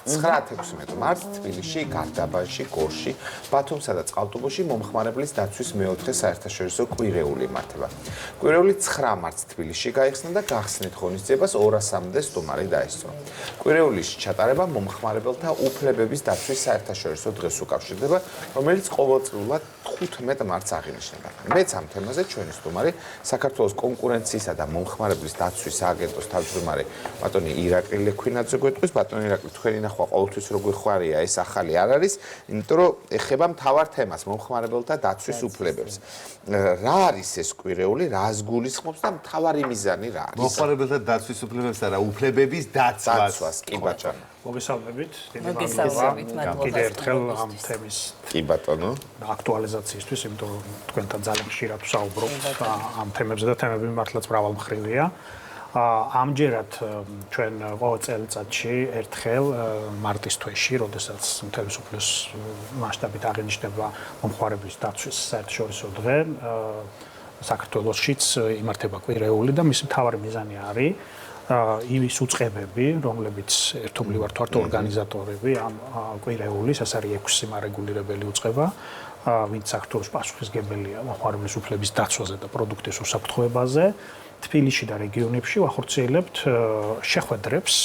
9-16 მარტს თბილისში, გარდაბანში, გორში, ბათუმსა და წყალტუბოში მომხმარებლის დაცვის მეოთხე საერთაშორისო კვირეული იმართება. კვირეული 9 მარტს თბილისში გაიხსნა და გახსნით ღონისძიებას 200-მდე სტუმარი დაესწრო. კვირეულის ჩატარება მომხმარებელთა უფლებების დაცვის საერთაშორისო დღეს უკავშირდება, რომელიც ყოველწლიურად 15 მარტს აღინიშნება. მეც ამ თემაზე ჩვენი სტუმარი საქართველოს კონკურენციისა და მომხმარებლის დაცვის სააგენტოს თავმჯდომარე ბატონი ირაკლი ლექვინაძე გვეტყვის. ბატონი ირაკლი, თქვენი ნახვა ყოველთვის რო გვიხარია, ეს ახალი არ არის, იმიტომ რომ ეხება მთავარ თემას მომხმარებელთა დაცვის უფლებებს. რა არის ეს კვირეული, რას გულისხმობს და მთავარი მიზანი რა არის? მომხმარებელთა დაცვის უფლებებს და უფლებების დაცვას. კი ბატონო. მოგესალმებით. მოგესალმებით, მადლობა. კიდევ ერთხელ ამ თემის კი ბატონო. აქტუალიზაციისთვის, იმიტომ რომ თქვენთან ძალიან ხშირად ვსაუბრობთ ამ თემებზე და თემები მართლაც მრავალმხრივია. ამჯერად ჩვენ ყოველ წელიწადში ერთხელ მარტის თვეში, როდესაც მთელი მსოფლიოს მასშტაბით აღინიშნება მომხმარებლის დაცვის საერთაშორისო დღე, საქართველოშიც იმართება კვირეული და მისი მთავარი მიზანი არის იმის უწყებები, რომლებიც ერთობლივ ვართ ორგანიზატორები ამ კვირეულის, ეს არის 6 მარეგულირებელი უწყება, ვინც საქართველოს პასუხისმგებელია მომხმარებლის უფლების დაცვაზე და პროდუქტის უსაფრთხოებაზე. თბილისში და რეგიონებში ვახორციელებთ შეხვედრებს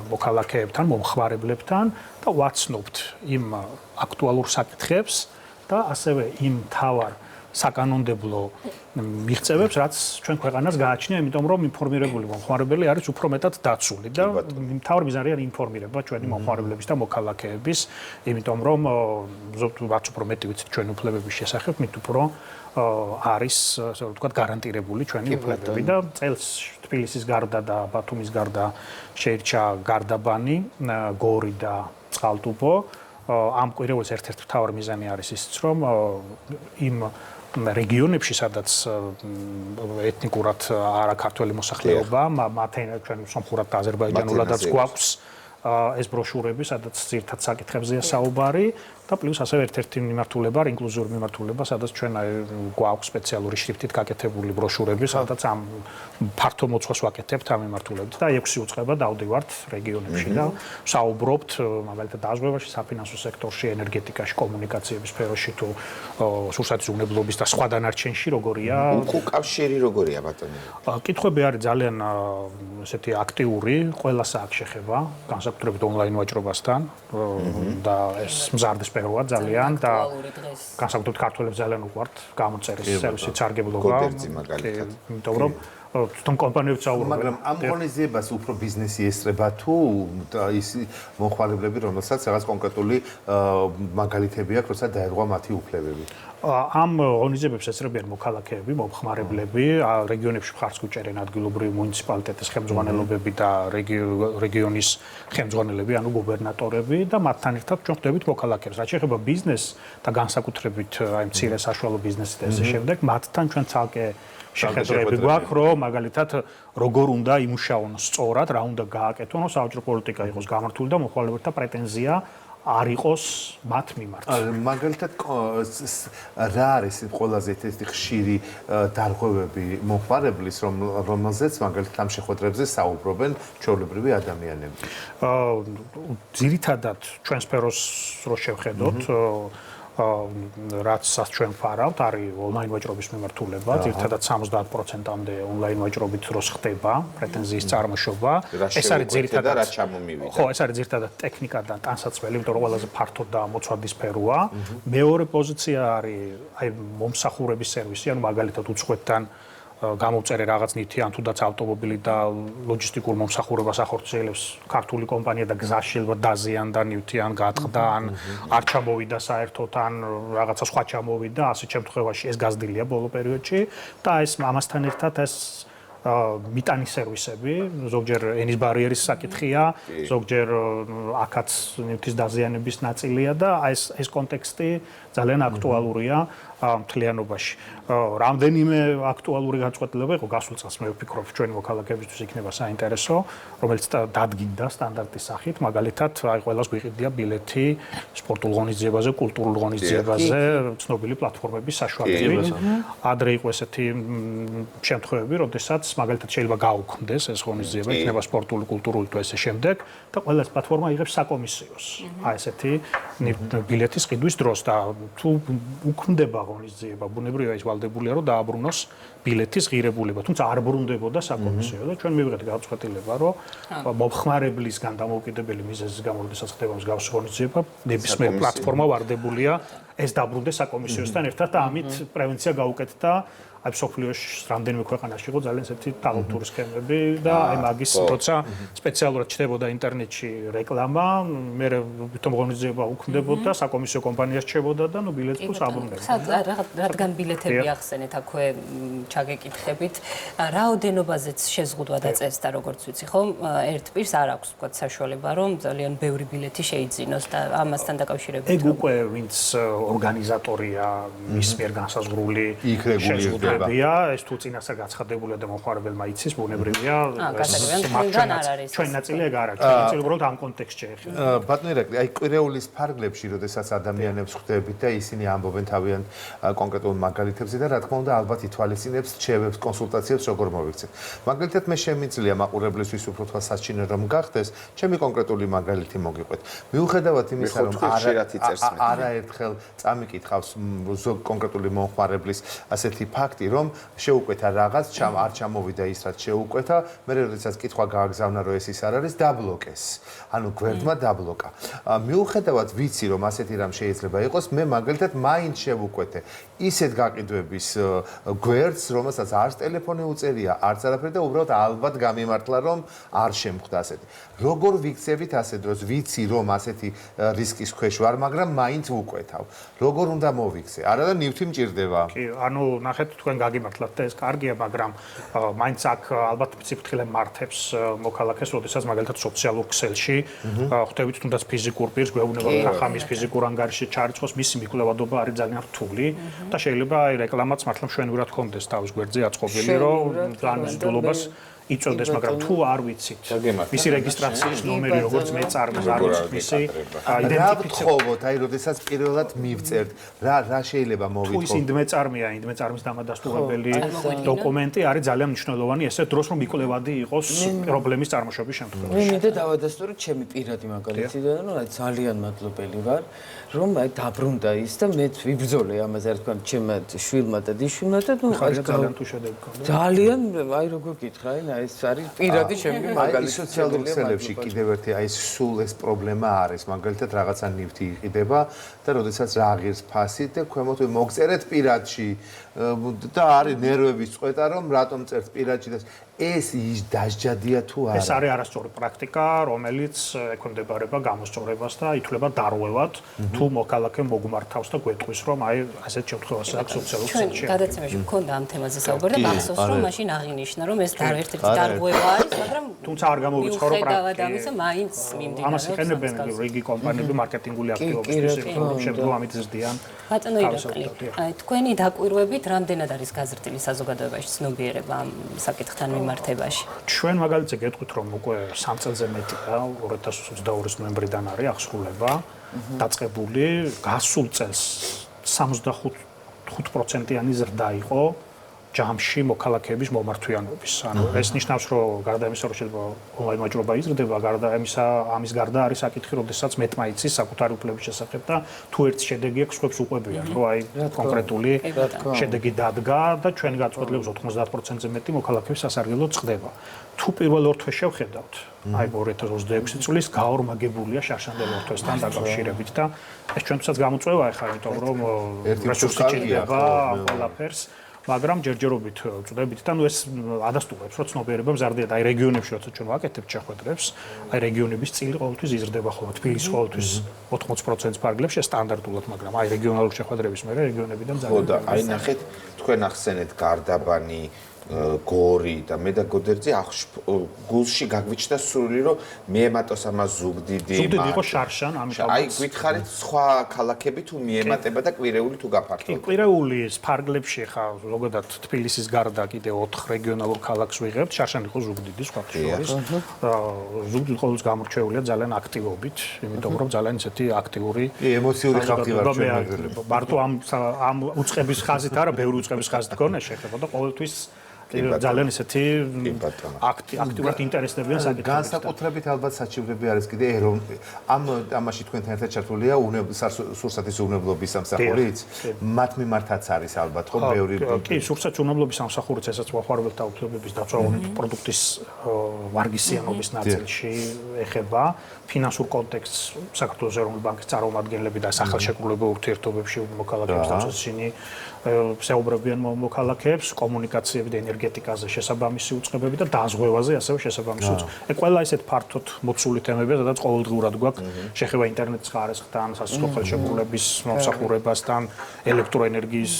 მოქალაქეებთან, მომხმარებლებთან და ვაცნობთ იმ აქტუალურ საკითხებს და ასევე იმ მთავარ საკანონმდებლო მიღწევებს, რაც ჩვენ ქვეყანას გააჩნია, იმიტომ რომ ინფორმირებული მომხმარებელი არის უფრო მეტად დაცული და მთავარი მიზანი არის ინფორმირება ჩვენი მომხმარებლების და მოქალაქეების, იმიტომ რომ რაც უფრო მეტი ვიცით ჩვენი უფლებების შესახებ, მით უფრო არის, ასე ვთქვათ, გარანტირებული ჩვენი უფლებები და წელს თბილისის გარდა და ბათუმის გარდა შეირჩა გარდაბანი, გორი და წყალტუბო. ამ კვირეულის ერთ-ერთი მთავარი მიზანი არის ისიც, რომ იმ რეგიონებში, სადაც ეთნიკურად არაქართველი მოსახლეობა, მათ ჩვენ სომხურად და აზერბაიჯანულადაც გვაქვს ეს ბროშურები, სადაც ძირითად საკითხებზეა საუბარი და პლუს ასევე ერთ-ერთი მიმართულება, ინკლუზიური მიმართულება, სადაც ჩვენ გვაქვს სპეციალური შრიფტით გაკეთებული ბროშურები, სადაც ამ ფართო მოწვას ვაკეთებთ ამ მიმართულებით და 6 უწყება დავდივართ რეგიონებში და საუბრობთ მაგალითად დაზღვევაში, საფინანსო სექტორში, ენერგეტიკაში, კომუნიკაციების სფეროში თუ სურსათის უნებლობის და სხვა დანარჩენში როგორია. უკავშირი როგორია ბატონო? კითხვები არის ძალიან ესეთი აქტიური, ყველა საათს შეხება, განსაკუთრებით ონლაინ ვაჭრობასთან და ეს მზარდის სფეროა ძალიან და განსაკუთრებით ქართველებს ძალიან უყვართ გამოწერის სერვისით სარგებლობა. იმიტომ რომ თვითონ კომპანიებს საუბრობენ. მაგრამ ამ ღონისძიებას უფრო ბიზნესი ესწრება თუ ის მომხმარებლები, რომელსაც რაღაც კონკრეტული მაგალითები აქვს, როცა დაერღვა მათი უფლებები. ამ ღონისძიებებს ესწრებიან მოქალაქეები, მომხმარებლები, რეგიონებში მხარს გუჭერენ ადგილობრივი მუნიციპალიტეტის ხელმძღვანელობები და რეგიონის ხელმძღვანელები, ანუ გუბერნატორები და მათთან ერთად ჩვენ ხვდებით მოქალაქეებს. რაც შეეხება ბიზნესს და განსაკუთრებით აი მცირე საშუალო ბიზნესს და ესე შემდეგ, მათთან ჩვენ ცალკე შეხედულები გვაქვს, რომ მაგალითად როგორ უნდა იმუშაონ სწორად, რა უნდა გააკეთონ, რომ საავადმყოფო პოლიტიკა იყოს გამართული და მომხმარებელთა პრეტენზია არ იყოს მათ მიმართ. მაგალითად რა არის ყველაზე ერთი ხშირი დარღვევები მომხმარებლის, რომელზეც მაგალითად ამ შეხვედრებზე საუბრობენ ჩვეულებრივი ადამიანები? ძირითადად ჩვენ სფეროს რო შევხედოთ, რაც ჩვენ ვფარავთ, არის ონლაინ ვაჭრობის მიმართულება, ძირითადად 70%-მდე ონლაინ ვაჭრობით დროს ხდება პრეტენზიის წარმოშობა. ეს არის ძირითადად რა ჩამომივიდა. ხო, ეს არის ძირითადად ტექნიკა და ტანსაცმელი, იმიტომ რომ ყველაზე ფართო და მოწვადი სფეროა. მეორე პოზიცია არის აი მომსახურების სერვისი, ანუ მაგალითად უცხოეთთან გამოვწერე რაღაც ნივთი, ან თუნდაც ავტომობილი და ლოჯისტიკურ მომსახურებას ახორციელებს ქართული კომპანია და გზაში შეიძლება დაზიანდა ნივთი, ან გაატყდა, ან არ ჩამოვიდა საერთოდ, ან რაღაცა სხვა ჩამოვიდა, ასეთ შემთხვევაში ეს გაზრდილია ბოლო პერიოდში და ეს ამასთან ერთად ეს მიტანის სერვისები, ზოგჯერ ენის ბარიერის საკითხია, ზოგჯერ აქაც ნივთის დაზიანების ნაწილია და ეს კონტექსტი ძალიან აქტუალურია მთლიანობაში. რამდენიმე აქტუალური განწყობილება იყო გასულ წელს, მე ვფიქრობ, ჩვენი მოქალაქეებისთვის იქნება საინტერესო, რომელიც დადგინდა სტანდარტის სახით, მაგალითად, აი ყველას გვიყიდია ბილეთი სპორტულ ღონისძიებაზე, კულტურულ ღონისძიებაზე, ცნობილი პლატფორმების საშუალებით. ადრე იყო ესეთი შემთხვევები, როდესაც მაგალითად შეიძლება გაუქმდეს ეს ღონისძიება, იქნება სპორტული, კულტურული თუ ესე შემდეგ და ყველა პლატფორმა იღებს საკომისიოს. აი ესეთი ბილეთის ყიდვის დროს და თუ უქმდება ღონისძიება, ბუნებრივია ის ვალდებულია რომ დააბრუნოს ბილეთის ღირებულება, თუმცა არ ბრუნდებოდა საკომისიო და ჩვენ მივიღეთ გადაწყვეტილება, რომ მომხმარებლისგან დამოუკიდებელი მიზეზის გამო, როდესაც ხდება მსგავსი ღონისძიება, ნებისმიერ პლატფორმა ვარდებულია ეს დაბრუნდეს საკომისიოსთან ერთად და ამით პრევენცია გაუკეთდა აი სოფლიოში რამდენიმე ქვეყანაში იყო ძალიან ესეთი ტალანტური სქემები და აი მაგის როცა სპეციალურად ჩდებოდა ინტერნეტში რეკლამა, მე თვითონ ღონისძიება უქმდებოდა, საკომისიო კომპანია რჩებოდა და ნუ ბილეთს ფულს აბრუნებდა. რადგან ბილეთები ახსენეთ აქვე ჩაგეკითხებით, რაოდენობაზეც შეზღუდვა დაწესდა როგორც ვიცი ხომ, ერთ პირს არ აქვს ვთქვათ საშუალება რომ ძალიან ბევრი ბილეთი შეიძინოს და ამასთან დაკავშირებით. ეგ უკვე ვინც ორგანიზატორია, მის მიერ განსაზღვრული შეზღუდვა ეს თუ წინასწარ გაცხადებულია და მომხმარებელმა იცის, ბუნებრივია. ჩვენ ნაწილი ეგ არ არის. ჩვენ ნაწილი უბრალოდ ამ კონტექსტში ეხება. ბატონო ირაკლი, აი კვირეულის ფარგლებში, როდესაც ადამიანებს ხვდებით და ისინი ამბობენ თავიანთ კონკრეტულ მაგალითებზე და რა თქმა უნდა, ალბათ ითვალისწინებს რჩევებს, კონსულტაციებს როგორ მოვიქცეთ. მაგალითად, მე შემიძლია მაყურებლისთვის უფრო თქვა საჩინო რომ გახდეს, ჩემი კონკრეტული მაგალითი მოგიყვეთ. მიუხედავად იმისა, რომ არაერთხელ წამიკითხავს კონკრეტული მომხმარებლის ასეთი ფაქტი რომ შეუკვეთა რაღაც, არ ჩამოვიდა ის რაც შეუკვეთა, მე როდესაც კითხვა გააგზავნა რომ ეს ის არ არის, დაბლოკეს. ანუ გვერდმა დაბლოკა. მიუხედავად ვიცი რომ ასეთი რამ შეიძლება იყოს, მე მაგალითად მაინც შევუკვეთე ისეთ გაყიდვების გვერდს, რომელსაც არც ტელეფონი უწერია, არც არაფერი და უბრალოდ ალბათ გამიმართლა რომ არ შემხვდა ასეთი. როგორ ვიქცევით ასე დროს, ვიცი რომ ასეთი რისკის ქვეშ ვარ, მაგრამ მაინც ვუკვეთავ. როგორ უნდა მოვიქცე? არა და ნივთი მჭირდება. კი, ანუ ნახეთ თქვენ გაგიმართლათ და ეს კარგია, მაგრამ მაინც აქ ალბათ ციფრთხილე მართებს მოქალაქეს, როდესაც მაგალითად სოციალურ ქსელში ხვდებით თუნდაც ფიზიკურ პირს, გვეუბნება რომ ხამის ფიზიკურ ანგარიშში ჩარიცხოს, მისი მიკვლევადობა არის ძალიან რთული და შეიძლება აი რეკლამაც მართლა მშვენივრად ხონდეს თავის გვერდზე აწყობილი, რომ ძალიან მიზიდულობას იწოდეს, მაგრამ თუ არ ვიცით მისი რეგისტრაციის ნომერი, როგორც მეწარმეს არ ვიცით მისი იდენტიფიცირებოთ, აი როდესაც პირველად მივწერთ, რა შეიძლება მოვიტყო. თუ ის ინდმეწარმეა, ინდმეწარმის დამადასტურებელი დოკუმენტი არის ძალიან მნიშვნელოვანი ესეთ დროს, რომ მიკვლევადი იყოს პრობლემის წარმოშობის შემთხვევაში. მე მინდა დავადასტუროთ ჩემი პირადი მაგალითი და ნუ აი ძალიან მადლობელი ვარ, რომ აი დაბრუნდა ის და მე ვიბრძოლე ამაზე, რა თქმა უნდა, ჩემმა შვილმა და დიშვილმა და ნუ ძალიან თუ შედეგი გქონდა. ძალიან აი როგორ გითხრა, აი ეს არის პირადი ჩემი მაგალითი. სოციალურ ქსელებში კიდევ ერთი აი სულ ეს პრობლემა არის, მაგალითად რაღაცა ნივთი იყიდება და როდესაც რა ღირს ფასი და ქვემოთ მოგწერეთ პირადში და არის ნერვების წვეტა რომ რატომ წერთ პირადში და ეს ის დასჯადია თუ არა? ეს არის არასწორი პრაქტიკა, რომელიც ექვემდებარება გამოსწორებას და ითვლება დარღვევად, თუ მოქალაქე მოგმართავს და გვეტყვის, რომ აი ასეთ შემთხვევაში აქვს სოციალურ ქსელში. ჩვენ გადაცემაში მქონდა ამ თემაზე საუბარი და მახსოვს, რომ მაშინ აღინიშნა, რომ ეს ერთ-ერთი დარღვევა არის, მაგრამ თუმცა არ გამოვიწყო რომ პრაქტიკა მაინც მიმდინარეობს. ამას იყენებენ რიგი კომპანიები მარკეტინგული აქტივობისთვის, რომ შემდგომ ამით ზრდიან. ბატონო ირაკლი, აი თქვენი დაკვირვებით რამდენად არის გაზრდილი საზოგადოებაში ცნობიერება ამ საკითხთან მიმართებაში? ჩვენ მაგალითზე გეტყვით, რომ უკვე 3 წელზე მეტია, 2022 ნოემბრიდან არის აღსრულება დაწყებული, გასულ წელს 75%-იანი ზრდა იყო ჯამში მოქალაქეების მომართვიანობის. ანუ ეს ნიშნავს, რომ გარდა იმისა, რომ შეიძლება ონლაინ ვაჭრობა იზრდება, გარდა იმისა, ამის გარდა არის საკითხი, როდესაც მეტმა იცის საკუთარი უფლების შესახებ და თუ ერთ შედეგი აქვს, სხვებს უყვებიან, რომ აი კონკრეტული შედეგი დადგა და ჩვენ გაწყვეტილებს 90%-ზე მეტი მოქალაქეების სასარგებლოდ წყდება. თუ პირველ ორთვეს შევხედავთ, აი 2026 წლის გაორმაგებულია შარშანდელ ორთვესთან დაკავშირებით და ეს ჩვენთვისაც გამოწვევა ახლა, იმიტომ რომ რესურსი ჭირდება ამ ყველაფერს. მაგრამ ჯერჯერობით ვწდებით და ნუ ეს ადასტურებს, რომ ცნობიერება მზარდია და აი რეგიონებში როცა ჩვენ ვაკეთებთ შეხვედრებს, აი რეგიონების წილი ყოველთვის იზრდება ხოლმე, თბილისის ყოველთვის 80%-ს ფარგლებს სტანდარტულად, მაგრამ აი რეგიონალური შეხვედრების მერე რეგიონებიდან ძალიან. ხო და აი ნახეთ, თქვენ ახსენეთ გარდაბანი გორი და მე და გოდერძი გულში გაგვიჩნდა სურვილი რომ მიემატოს ამას ზუგდიდი ზუგდიდი იყო შარშან ამიტომ აი გითხარით სხვა ქალაქები თუ მიემატება და კვირეული თუ გაფართოვდა კი კვირეულის ფარგლებში ხა ზოგადად თბილისის გარდა კიდე 4 რეგიონალურ ქალაქს ვიღებთ შარშან იყო ზუგდიდი სხვა შორის ზუგდიდი ყოველთვის გამორჩეულია ძალიან აქტივობით იმიტომ რომ ძალიან ისეთი აქტიური ემოციური ხალხი ვარ ჩვენ მარტო ამ უწყების ხაზით არა ბევრი უწყების ხაზით გქონდა შეხება და ყოველთვის ძალიან ესეთი აქტიურად ინტერესდებიან საკითხებით. განსაკუთრებით ალბათ საჩივრები არის კიდე ამაში თქვენთან ერთად ჩართულია სურსათის უვნებლობის სამსახურიც მათ მიმართაც არის ალბათ ხო ბევრი კი სურსათის უვნებლობის სამსახურიც ესაც მოხმარებელთა უთმობების დაცვა პროდუქტის ვარგისიანობის ნაწილში ეხება ფინანსურ კონტექსტს საქართველოს ეროვნული ბანკის წარმომადგენლები და სახელშეკრულებულ ურთიერთობებში მოქალაქეებს დაცვის ისინი საუბრობენ მოქალაქეებს კომუნიკაციები და ენერგეტიკაზე შესაბამისი უწყებები და დაზღვევაზე ასევე შესაბამისი უწყებები. ყველა ესეთ ფართოდ მოცული თემებია, სადაც ყოველდღურად გვაქვს შეხება ინტერნეტის ხარისხთან, სასწავლო ხელშეკრულების მომსახურებასთან, ელექტროენერგიის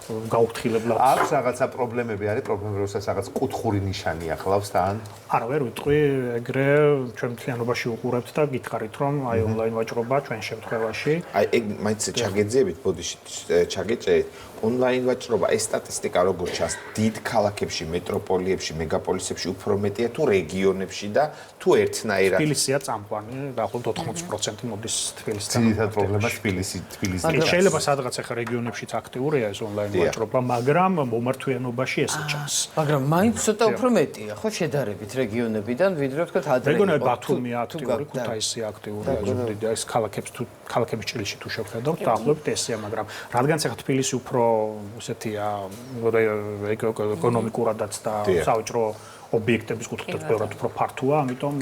გაუფრთხილებლად. აქვს რაღაცა პრობლემები არის, პრობლემები როდესაც რაღაც კუთხური ნიშანი ახლავს თან? არა, ვერ ვიტყვი, ეგრე ჩვენ მთლიანობაში უყურებთ და გითხარით, რომ აი ონლაინ ვაჭრობა ჩვენ შემთხვევაში. აი ეგ მაინც ჩაგეძიებით, ბოდიში ჩაგეჭერით. ონლაინ ვაჭრობა, ეს სტატისტიკა როგორ ჩანს, დიდ ქალაქებში, მეტროპოლიებში, მეგაპოლისებში უფრო მეტია თუ რეგიონებში და თუ ერთნაირად? თბილისია წამყვანი, დაახლოებით 80% მოდის თბილისიდან. ძირითად პრობლემა თბილისი. შეიძლება სადღაც ახლა რეგიონებშიც აქტიურია ეს ონლაინ ვაჭრობა, მაგრამ მომართვიანობაში ესე ჩანს. მაგრამ მაინც ცოტა უფრო მეტია, ხო, შედარებით რეგიონებიდან, ვიდრე ვთქვათ ადრე. რეგიონები ბათუმია აქტიური, ქუთაისია აქტიურია, ზუგდიდია, ეს ქალაქების ჭრილში თუ შევხედავთ, დაახლოებით ესეა, მაგრამ რადგანაც ახლა თბილისი უფრო ესეთია ეკონომიკურადაც და საოჭრო ობიექტების კუთხითაც ბევრად უფრო ფართოა, ამიტომ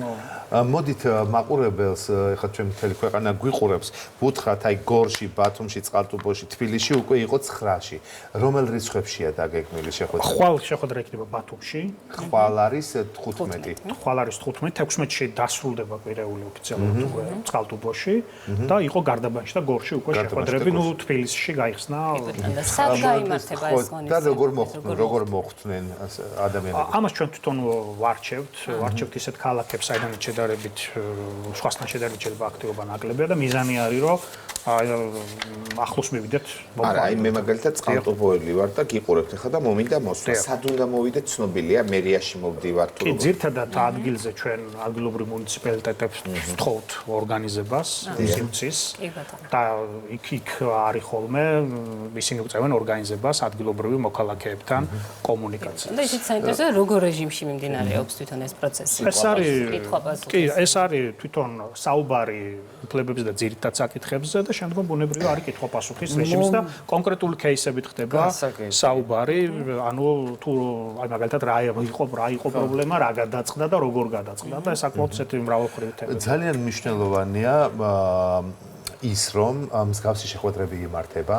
მოდით მაყურებელს ეხლა ჩვენ მთელი ქვეყანა გვიყურებს, ვუთხრათ აი გორში, ბათუმში, წყალტუბოში, თბილისში უკვე იყო 9-ში. რომელ რიცხვებშია დაგეგმილი შეხვედრა? ხვალ შეხვედრა იქნება ბათუმში. ხვალ არის 15. ხვალ არის 15, 16-ში დასრულდება კვირეული ოფიციალურად უკვე წყალტუბოში და იყო გარდაბანში და გორში უკვე შეხვედრები, ნუ თბილისში გაიხსნა. სად გაიმართება ეს ღონისძიება? და როგორ მოხვდნენ ადამიანები? ამას ჩვენ თვითონ ვარჩევთ ისეთ ქალაქებს, საიდანაც შედარებით სხვასთან შედარებით შეიძლება აქტივობა ნაკლებია და მიზანი არის, რომ ახლოს მივიდეთ. არა, აი მე მაგალითად წყალტუბოელი ვარ და გიყურებთ ახლა და მომინდა მოსვლა. სად უნდა მოვიდეთ ცნობილია, მერიაში მოვდივარ თუ კი, ძირთადად ადგილზე ჩვენ ადგილობრივ მუნიციპალიტეტებს ვთხოვთ ორგანიზებას, ინსტიტუციის და იქ არის ხოლმე ისინი უწევენ ორგანიზებას ადგილობრივი მოქალაქეებთან კომუნიკაციას. და ისიც საინტერესოა, როგორ რეჟიმში მიმდინარეობს თვითონ ეს პროცესი? კი, ეს არის თვითონ საუბარი უფლებებზე და ძირითად საკითხებზე და შემდგომ ბუნებრივი არის კითხვა-პასუხის რეჟიმს და კონკრეტული кейსებით ხდება საუბარი, ანუ თუ აი მაგალითად რა იყო პრობლემა, რა გადაწყდა და როგორ გადაწყდა და ეს საკმაოდ ესეთი მრავალმხრივი თემაა. ძალიან მნიშვნელოვანია ის რომ მსგავსი შეხვედრები იმართება.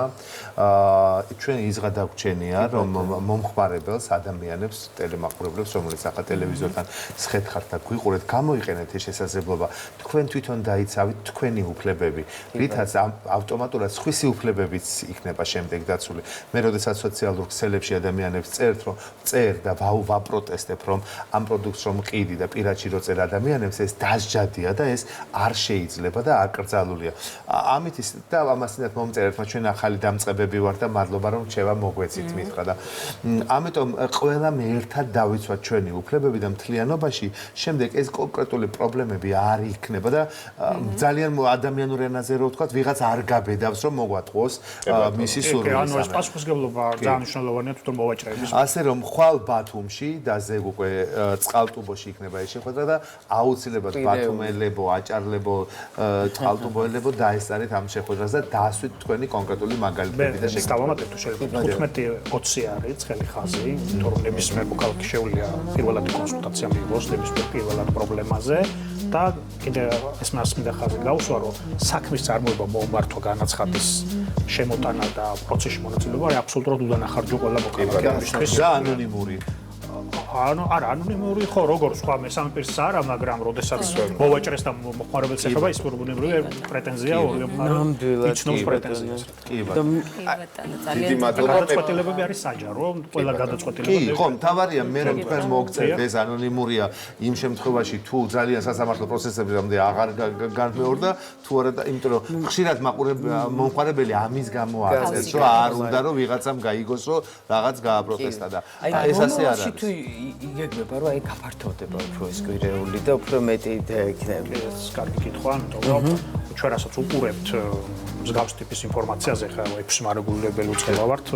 ჩვენ ის გადაგვჩენია რომ მომხმარებელს ადამიანებს ტელემაყურებლებს რომელიც ახლა ტელევიზორთან სხეთხართ და გვიყურეთ გამოიყენეთ ეს შესაძლებლობა თქვენ თვითონ დაიცავით თქვენი უფლებები რითაც ავტომატურად სხვისი უფლებებიც იქნება შემდეგ დაცული. მე როდესაც სოციალურ ქსელებში ადამიანებს წერთ რომ წერ და ვაპროტესტებ რომ ამ პროდუქტს რომ ყიდი და პირადში რო წერ ადამიანებს ეს დასჯადია და ეს არ შეიძლება და არ კრძალულია. ამით ის და ამასთანაც მომწერეთ რომ ჩვენ ახალი დამწყებები ვართ და მადლობა რომ რჩევა მოგვეცით მითხრა და ამიტომ ყველამ ერთად დავიცვათ ჩვენი უფლებები და მთლიანობაში შემდეგ ეს კონკრეტული პრობლემები არ იქნება და ძალიან ადამიანურ ენაზე რო ვთქვათ ვიღაც არ გაბედავს რომ მოგვატყუოს მისი სურვილი. ანუ ეს პასუხისმგებლობა ძალიან მნიშვნელოვანია თვითონ მოვაჭრეების. ასე რომ ხვალ ბათუმში და ზეგ უკვე წყალტუბოში იქნება ეს შეხვედრა და აუცილებლად ბათუმელებო, აჭარლებო, წყალტუბოელებო და ესწარით ამ შეხვედრას და დაასვით თქვენი კონკრეტული მაგალითები და შეგიძლიათ დავამატებთ შეიძლება 15-20 არის ცხელი ხაზი, იმიტომ რომ ნებისმიერ მოქალაქეს შეუძლია პირველადი კონსულტაცია მიიღოს ნებისმიერ პირველად პრობლემაზე და კიდე ეს მას მინდა ხაზი გავუსვა რომ საქმის წარმოება მომართვა განაცხადის შემოტანა და პროცესში მონაწილეობა არის აბსოლუტურად უდანახარჯო ყველა მოქალაქეებისთვის და ანონიმური. ანუ არა ანონიმური ხო როგორც სხვა მესამე პირს არა მაგრამ როდესაც მოვაჭრეს და მოხმარებელს ეხება ის ბუნებრივია პრეტენზია ორივე მხარე იცნობს პრეტენზიას. კი ბატონო. დიდი მადლობა. გადაწყვეტილებები არის საჯარო, ყველა გადაწყვეტილებები. კი, ხო, მთავარია მე რომ თქვენ მოგწევთ ეს ანონიმურია იმ შემთხვევაში თუ ძალიან სასამართლო პროცესები რამდენი აღარ განმეორდა თუ არა და იმიტომ რომ ხშირად მომხმარებელი ამის გამო აღწერს რომ არ უნდა რომ ვიღაცამ გაიგოს რომ რაღაც გააპროტესტა და ეს ასე არ არის. იგეგმება რომ აი გაფართოვდება უფრო ეს კვირეული და უფრო მეტი იქნება. ეს კარგი კითხვა, იმიტომ რომ ჩვენ რასაც უყურებთ მსგავს ტიპის ინფორმაციაზე, ხა 6 მარეგულირებელი უწყება ვართ,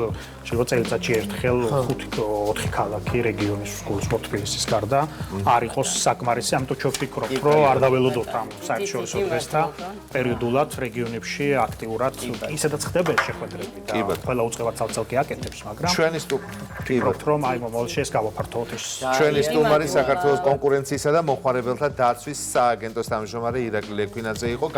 შეიძლება წელიწადში ერთხელ 5-4 ქალაქი რეგიონის გულისხმობ თბილისის გარდა არ იყოს საკმარისი, ამიტომ ჩვენ ვფიქრობთ, რომ არ დაველოდოთ ამ საერთაშორისო დღესთან პერიოდულად რეგიონებში აქტიურად ისედაც ხდება ეს შეხვედრები და ყველა უწყება ცალ-ცალკე აკეთებს, მაგრამ ჩვენი ვფიქრობთ, რომ აი მომავალში ეს გავაფართოვოთ ეს ჩვენი სტუმარი საქართველოს კონკურენციისა და მომხმარებელთა დაცვის სააგენტოს თავმჯდომარე ირაკლი ლექვინაძე იყო.